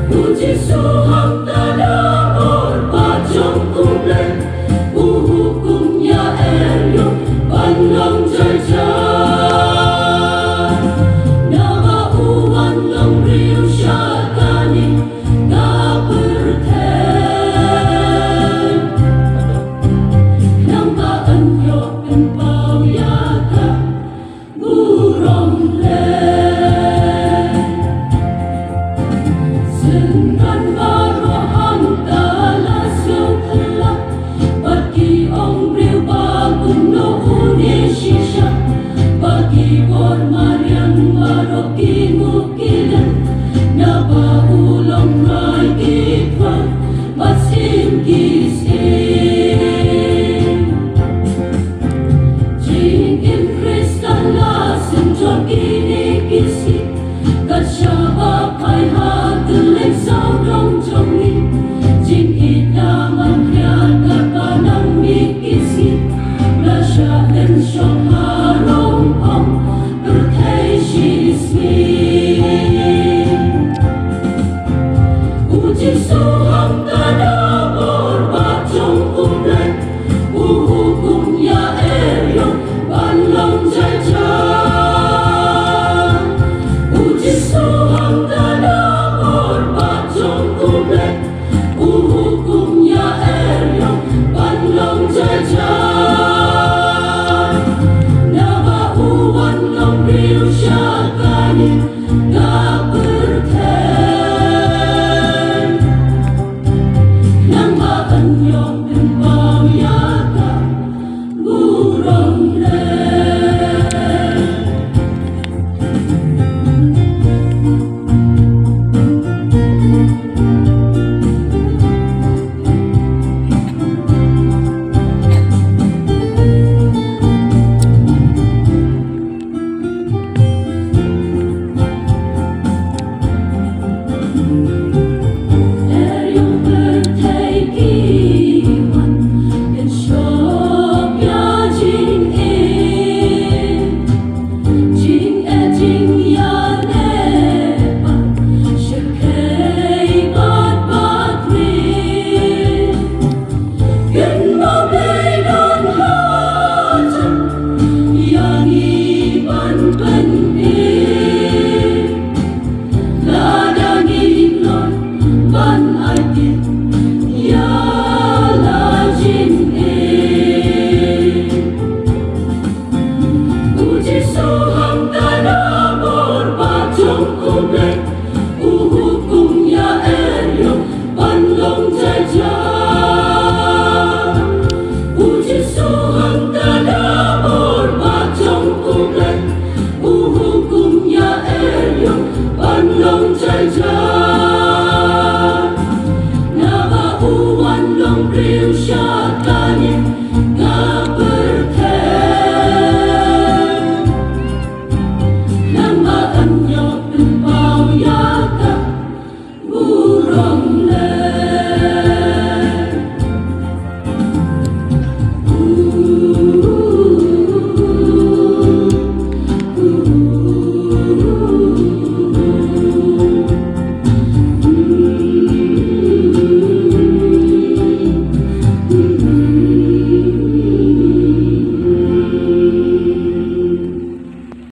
Puji Tuhan tanah berbacang kumpulan hukumnya Elyon bandang jajan nama uan long riu syakani kaperten nampak anyo empau yaka burong Sengan marohang tala setelah bagi ong riu bagun no uni shisha bagi bor mariang maroki mukilan na baulong rai kitwa masim kisim jing in kristal la senjol kini kisi kasyaba kai ha telek sao dong jongi jing ita manrian kapanang mikisi rasha dan shong harong ong berthai shismi uji suhang tanah berbacang kumpulan hukumnya Elyon bandang jajan Puji Tuhan tanah berbacang kumpulan hukumnya Elyon bandang jajan nama uan long riu syakani